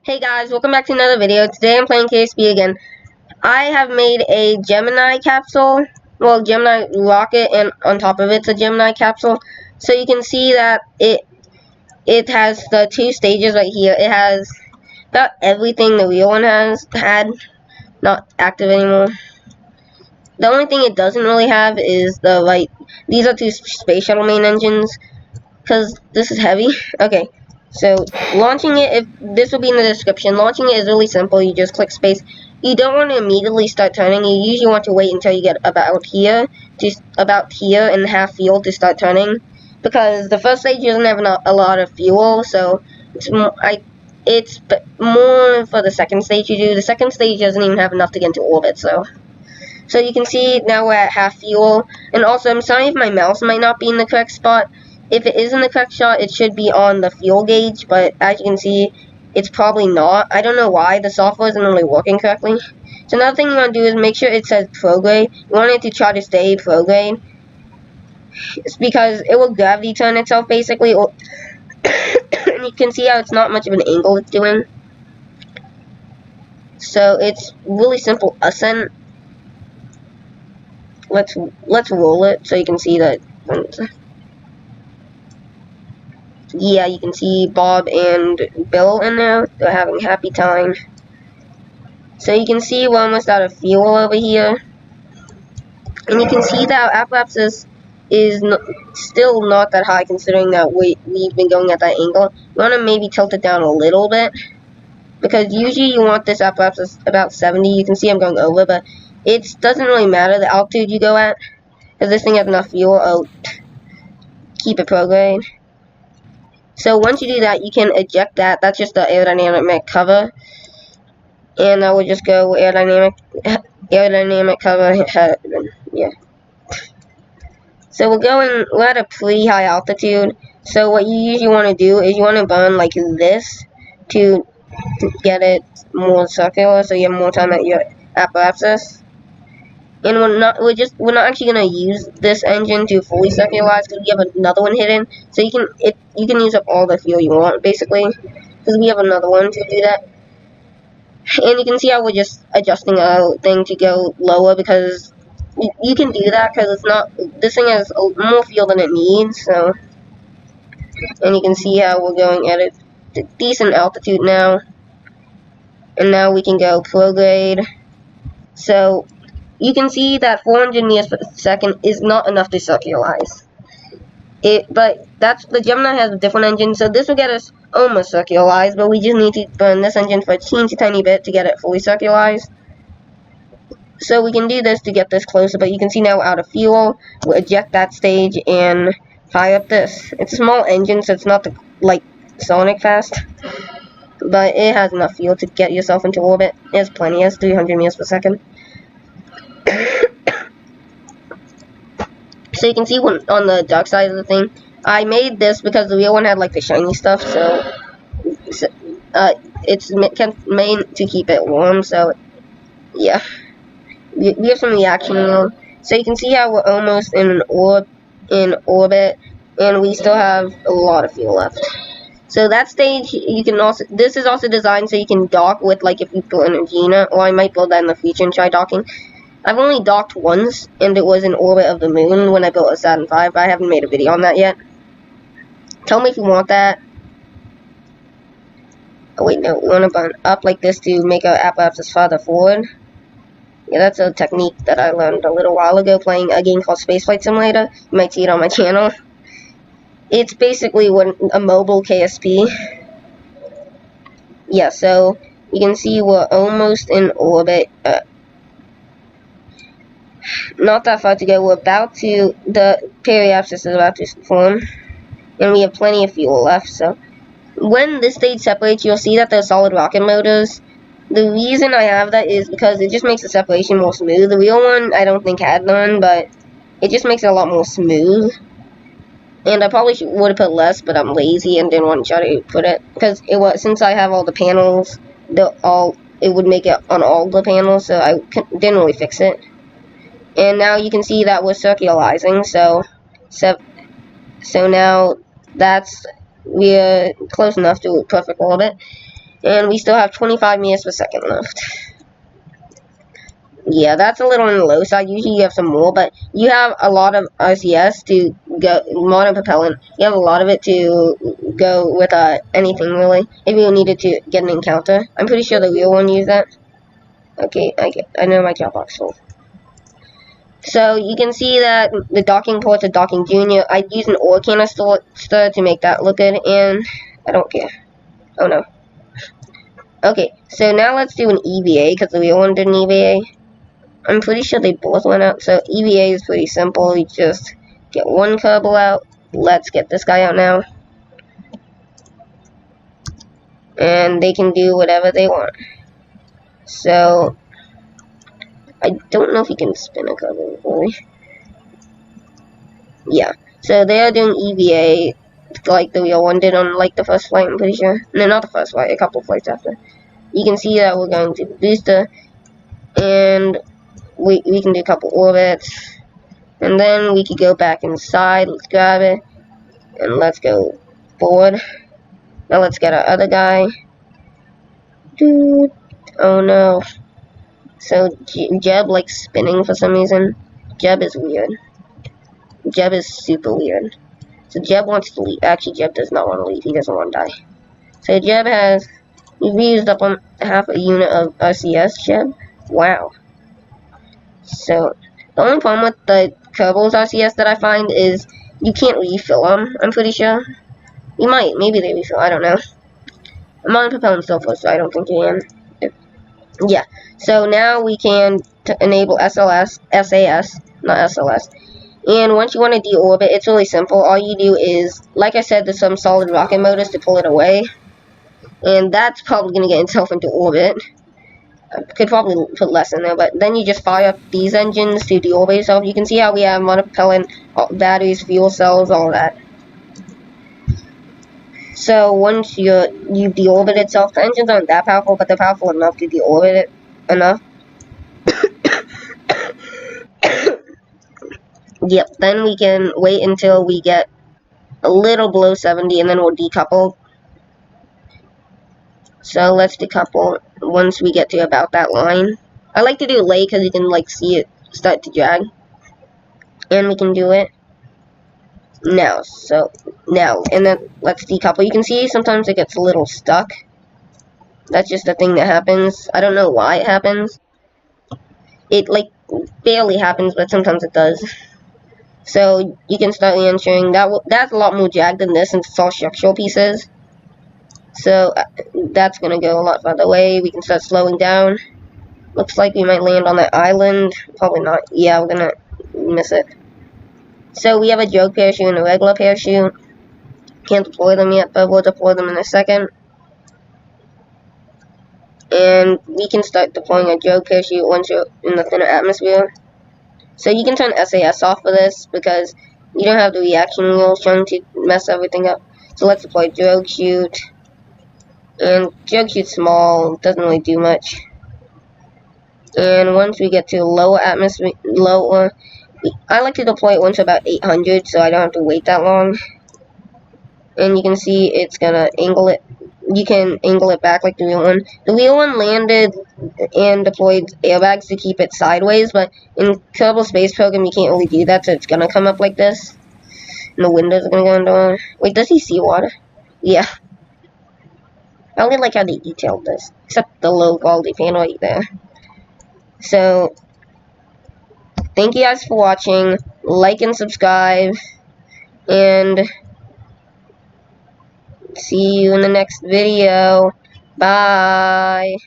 Hey guys, welcome back to another video. Today I'm playing KSP again. I have made a Gemini capsule, well, Gemini rocket, and on top of it's a Gemini capsule. So you can see that it has the two stages right here. It has about everything the real one had, not active anymore. The only thing it doesn't really have is these are two space shuttle main engines, because this is heavy. Okay. So, launching it, this will be in the description. Launching it is really simple. You just click space. You don't want to immediately start turning. You usually want to wait until you get about here and have fuel to start turning. Because the first stage doesn't have a lot of fuel, so it's more for the second stage you do. The second stage doesn't even have enough to get into orbit, so you can see now we're at half fuel. And also, I'm sorry if my mouse might not be in the correct spot. If it is in the correct shot, it should be on the fuel gauge, but as you can see, it's probably not. I don't know why. The software isn't really working correctly. So another thing you want to do is make sure it says prograde. You want it to try to stay prograde. It's because it will gravity turn itself, basically. And you can see how it's not much of an angle it's doing. So it's really simple ascent. Let's roll it so you can see that. Yeah, you can see Bob and Bill in there. They're having a happy time. So you can see we're almost out of fuel over here. And you can see that our apoapsis is still not that high, considering that we've been going at that angle. You want to maybe tilt it down a little bit, because usually you want this apoapsis about 70. You can see I'm going over, but it doesn't really matter the altitude you go at, because this thing has enough fuel. Oh, keep it prograde. So once you do that, you can eject that. That's just the aerodynamic cover. And I will just go aerodynamic cover. Yeah. So we're at a pretty high altitude. So what you usually want to do is you want to burn like this to get it more circular, so you have more time at your apoapsis. And we're not actually gonna use this engine to fully circularize, because we have another one hidden. So you can use up all the fuel you want, basically, because we have another one to do that. And you can see how we're just adjusting our thing to go lower, because you can do that because this thing has more fuel than it needs. So, and you can see how we're going at a decent altitude now. And now we can go prograde. So you can see that 400 meters per second is not enough to circularize. But the Gemini has a different engine, so this will get us almost circularized, but we just need to burn this engine for a teensy tiny bit to get it fully circularized. So we can do this to get this closer, but you can see now we're out of fuel. We'll eject that stage and fire up this. It's a small engine, so it's not like Sonic fast, but it has enough fuel to get yourself into orbit. It has plenty. It has 300 meters per second. So you can see on the dark side of the thing, I made this because the real one had like the shiny stuff, so it's made to keep it warm. So yeah, we have some reaction mode. So you can see how we're almost in orbit, and we still have a lot of fuel left. So that stage, this is also designed so you can dock with, like, if you build an Agena, or I might build that in the future and try docking. I've only docked once, and it was in orbit of the moon when I built a Saturn V, but I haven't made a video on that yet. Tell me if you want that. Oh wait, no, we want to burn up like this to make our apoapsis farther forward. Yeah, that's a technique that I learned a little while ago playing a game called Spaceflight Simulator. You might see it on my channel. It's basically a mobile KSP. Yeah, so you can see we're almost in orbit. Not that far to go. The periapsis is about to form, and we have plenty of fuel left. So when this stage separates, you'll see that there's solid rocket motors. The reason I have that is because it just makes the separation more smooth. The real one I don't think had none, but it just makes it a lot more smooth. And I probably would have put less, but I'm lazy and didn't want to try to put it, because since I have all the panels, it would make it on all the panels, so I didn't really fix it. And now you can see that we're circularizing, so now we're close enough to perfect orbit. And we still have 25 meters per second left. Yeah, that's a little on the low side. Usually you have some more, but you have a lot of RCS to go, modern propellant. You have a lot of it to go with anything, really. If you needed to get an encounter. I'm pretty sure the real one used that. Okay, I know my job box full. So you can see that the docking ports are docking junior. I use an ore canister to make that look good, and I don't care. Oh no. Okay, so now let's do an EVA, because the real one did an EVA. I'm pretty sure they both went out, so EVA is pretty simple. You just get one Kerbal out. Let's get this guy out now. And they can do whatever they want. So, I don't know if he can spin a Kerbal, really. Yeah, so they are doing EVA, like the real one did on, like, the first flight, I'm pretty sure. No, not the first flight, a couple flights after. You can see that we're going to the booster, and we can do a couple orbits, and then we could go back inside. Let's grab it, and let's go forward. Now let's get our other guy. Dude, oh no. So Jeb likes spinning for some reason. Jeb is weird. Jeb is super weird. So Jeb wants to leave. Actually, Jeb does not want to leave. He doesn't want to die. So Jeb has, we've used up on half a unit of RCS, Jeb. Wow. So, the only problem with the Kerbals RCS that I find is you can't refill them, I'm pretty sure. You might, maybe they refill, I don't know. I'm on propellant still first, so I don't think you can. Yeah, so now we can enable SAS, not SLS. And once you want to deorbit, it's really simple. All you do is, like I said, there's some solid rocket motors to pull it away. And that's probably going to get itself into orbit. I could probably put less in there, but then you just fire up these engines to deorbit yourself. You can see how we have monopropellant, batteries, fuel cells, all that. So once you've deorbited itself, the engines aren't that powerful, but they're powerful enough to deorbit it enough. Yep, then we can wait until we get a little below 70, and then we'll decouple. So let's decouple once we get to about that line. I like to do it late because you can like see it start to drag. And we can do it now. So now, and then let's decouple. You can see sometimes it gets a little stuck. That's just a thing that happens. I don't know why it happens. It like barely happens, but sometimes it does. So you can start re-entering. That's a lot more drag than this since it's all structural pieces. So that's going to go a lot farther away. We can start slowing down. Looks like we might land on that island. Probably not. Yeah, we're going to miss it. So we have a joke parachute and a regular parachute. Can't deploy them yet, but we'll deploy them in a second. And we can start deploying a joke parachute once you're in the thinner atmosphere. So you can turn SAS off for this because you don't have the reaction wheels trying to mess everything up. So let's deploy joke chute. And joke chute's small, doesn't really do much. And once we get to lower atmosphere, I like to deploy it once to about 800, so I don't have to wait that long. And you can see it's gonna angle it. You can angle it back like the real one. The real one landed and deployed airbags to keep it sideways, but in Kerbal Space Program you can't really do that, so it's gonna come up like this. And the windows are gonna go under. Wait, does he see water? Yeah. I really like how they detailed this, except the low quality panel right there. So, thank you guys for watching. Like and subscribe, and see you in the next video. Bye.